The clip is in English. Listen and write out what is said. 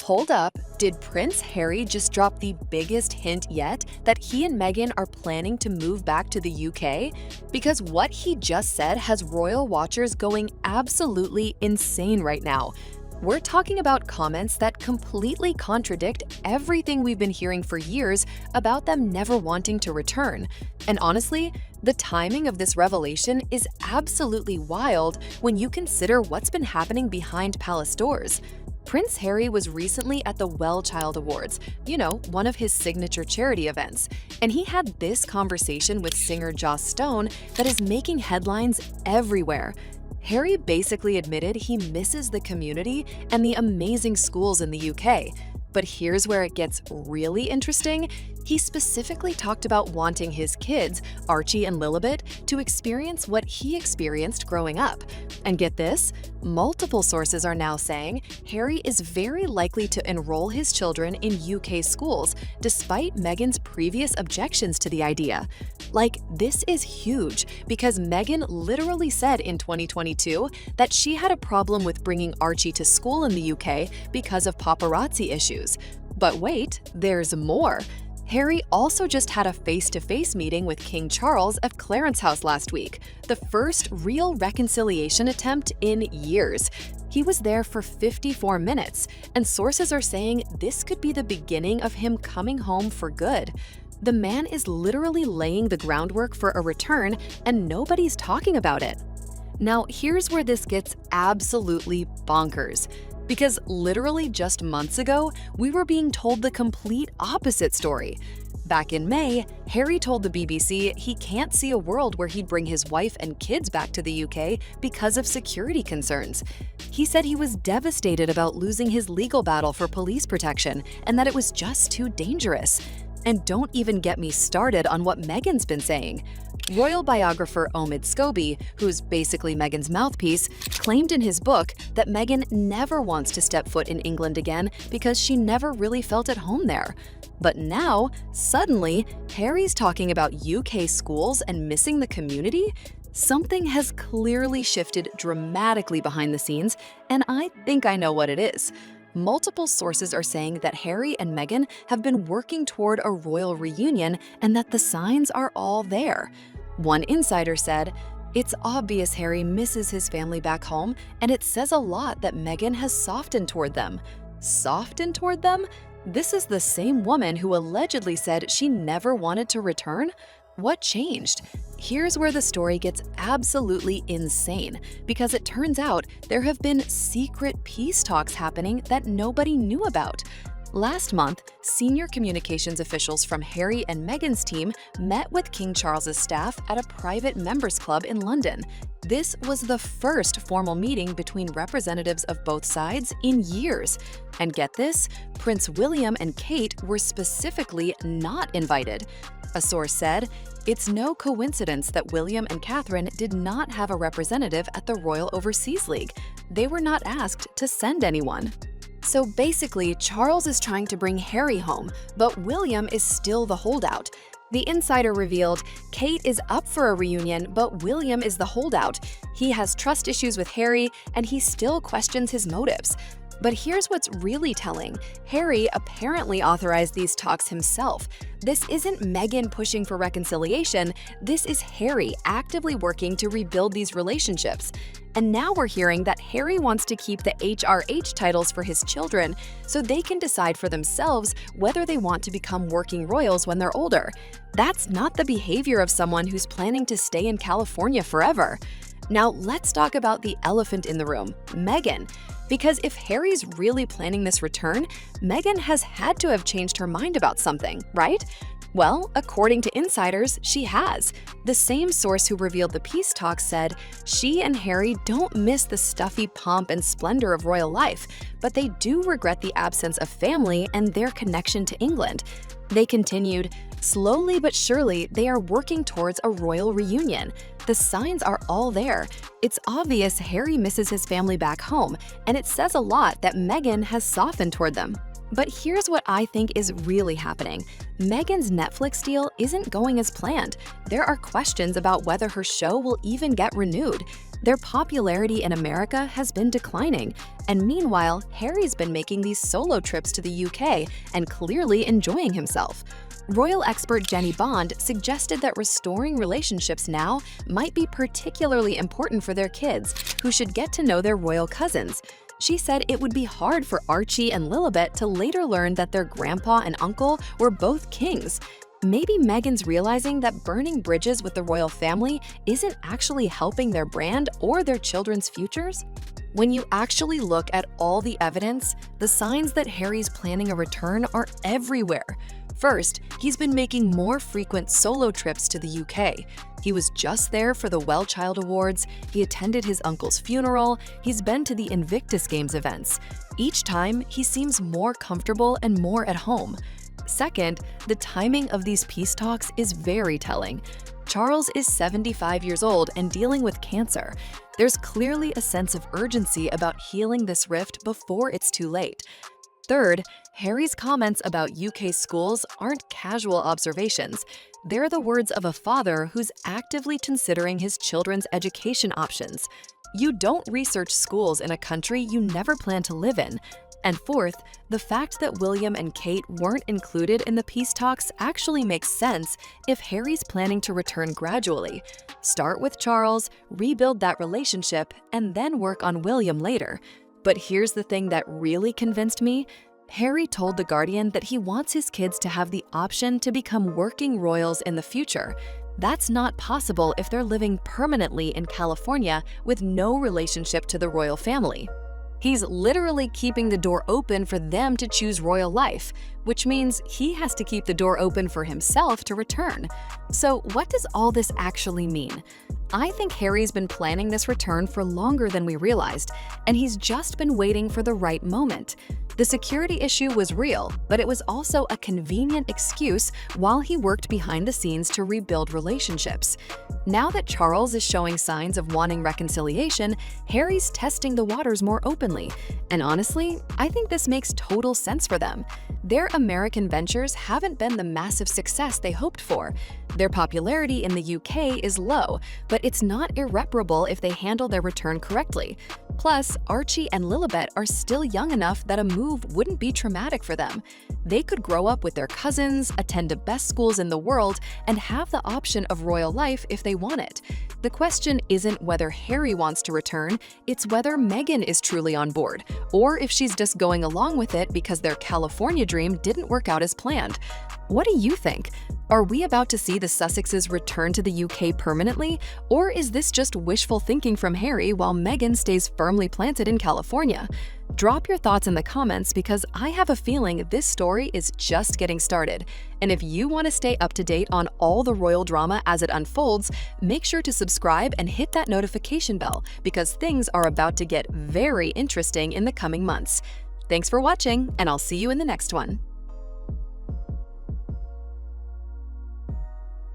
Hold up, did Prince Harry just drop the biggest hint yet that he and Meghan are planning to move back to the UK? Because what he just said has royal watchers going absolutely insane right now. We're talking about comments that completely contradict everything we've been hearing for years about them never wanting to return. And honestly, the timing of this revelation is absolutely wild when you consider what's been happening behind palace doors. Prince Harry was recently at the Well Child Awards, one of his signature charity events, and he had this conversation with singer Joss Stone that is making headlines everywhere. Harry basically admitted he misses the community and the amazing schools in the UK. But here's where it gets really interesting. He specifically talked about wanting his kids, Archie and Lilibet, to experience what he experienced growing up. And get this, multiple sources are now saying Harry is very likely to enroll his children in UK schools, despite Meghan's previous objections to the idea. This is huge because Meghan literally said in 2022 that she had a problem with bringing Archie to school in the UK because of paparazzi issues. But wait, there's more. Harry also just had a face-to-face meeting with King Charles at Clarence House last week, the first real reconciliation attempt in years. He was there for 54 minutes, and sources are saying this could be the beginning of him coming home for good. The man is literally laying the groundwork for a return, and nobody's talking about it. Now, here's where this gets absolutely bonkers. Because literally just months ago, we were being told the complete opposite story. Back in May, Harry told the BBC he can't see a world where he'd bring his wife and kids back to the UK because of security concerns. He said he was devastated about losing his legal battle for police protection and that it was just too dangerous. And don't even get me started on what Meghan's been saying. Royal biographer Omid Scobie, who's basically Meghan's mouthpiece, claimed in his book that Meghan never wants to step foot in England again because she never really felt at home there. But now, suddenly, Harry's talking about UK schools and missing the community? Something has clearly shifted dramatically behind the scenes, and I think I know what it is. Multiple sources are saying that Harry and Meghan have been working toward a royal reunion and that the signs are all there. One insider said, "It's obvious Harry misses his family back home, and it says a lot that Meghan has softened toward them." Softened toward them? This is the same woman who allegedly said she never wanted to return? What changed? Here's where the story gets absolutely insane, because it turns out there have been secret peace talks happening that nobody knew about. Last month, senior communications officials from Harry and Meghan's team met with King Charles's staff at a private members club in London. This was the first formal meeting between representatives of both sides in years. And get this, Prince William and Kate were specifically not invited. A source said, "It's no coincidence that William and Catherine did not have a representative at the Royal Overseas League. They were not asked to send anyone." So basically, Charles is trying to bring Harry home, but William is still the holdout. The insider revealed Kate is up for a reunion, but William is the holdout. He has trust issues with Harry, and he still questions his motives. But here's what's really telling. Harry apparently authorized these talks himself. This isn't Meghan pushing for reconciliation, this is Harry actively working to rebuild these relationships. And now we're hearing that Harry wants to keep the HRH titles for his children so they can decide for themselves whether they want to become working royals when they're older. That's not the behavior of someone who's planning to stay in California forever. Now let's talk about the elephant in the room, Meghan. Because if Harry's really planning this return, Meghan has had to have changed her mind about something, right? Well, according to insiders, she has. The same source who revealed the peace talks said she and Harry don't miss the stuffy pomp and splendor of royal life, but they do regret the absence of family and their connection to England. They continued, "Slowly but surely, they are working towards a royal reunion. The signs are all there. It's obvious Harry misses his family back home, and it says a lot that Meghan has softened toward them." But here's what I think is really happening. Meghan's Netflix deal isn't going as planned. There are questions about whether her show will even get renewed. Their popularity in America has been declining, and meanwhile, Harry's been making these solo trips to the UK and clearly enjoying himself. Royal expert Jenny Bond suggested that restoring relationships now might be particularly important for their kids, who should get to know their royal cousins. She said it would be hard for Archie and Lilibet to later learn that their grandpa and uncle were both kings. Maybe Meghan's realizing that burning bridges with the royal family isn't actually helping their brand or their children's futures? When you actually look at all the evidence, the signs that Harry's planning a return are everywhere. First, he's been making more frequent solo trips to the UK. He was just there for the Well Child Awards, he attended his uncle's funeral, he's been to the Invictus Games events. Each time, he seems more comfortable and more at home. Second, the timing of these peace talks is very telling. Charles is 75 years old and dealing with cancer. There's clearly a sense of urgency about healing this rift before it's too late. Third, Harry's comments about UK schools aren't casual observations. They're the words of a father who's actively considering his children's education options. You don't research schools in a country you never plan to live in. And fourth, the fact that William and Kate weren't included in the peace talks actually makes sense if Harry's planning to return gradually. Start with Charles, rebuild that relationship, and then work on William later. But here's the thing that really convinced me. Harry told The Guardian that he wants his kids to have the option to become working royals in the future. That's not possible if they're living permanently in California with no relationship to the royal family. He's literally keeping the door open for them to choose royal life, which means he has to keep the door open for himself to return. So what does all this actually mean? I think Harry's been planning this return for longer than we realized, and he's just been waiting for the right moment. The security issue was real, but it was also a convenient excuse while he worked behind the scenes to rebuild relationships. Now that Charles is showing signs of wanting reconciliation, Harry's testing the waters more openly. And honestly, I think this makes total sense for them. Their American ventures haven't been the massive success they hoped for. Their popularity in the UK is low, but it's not irreparable if they handle their return correctly. Plus, Archie and Lilibet are still young enough that a move wouldn't be traumatic for them. They could grow up with their cousins, attend the best schools in the world, and have the option of royal life if they want it. The question isn't whether Harry wants to return, it's whether Meghan is truly on board, or if she's just going along with it because their California dream didn't work out as planned. What do you think? Are we about to see the Sussexes return to the UK permanently, or is this just wishful thinking from Harry while Meghan stays firmly planted in California? Drop your thoughts in the comments because I have a feeling this story is just getting started. And if you want to stay up to date on all the royal drama as it unfolds, make sure to subscribe and hit that notification bell because things are about to get very interesting in the coming months. Thanks for watching, and I'll see you in the next one.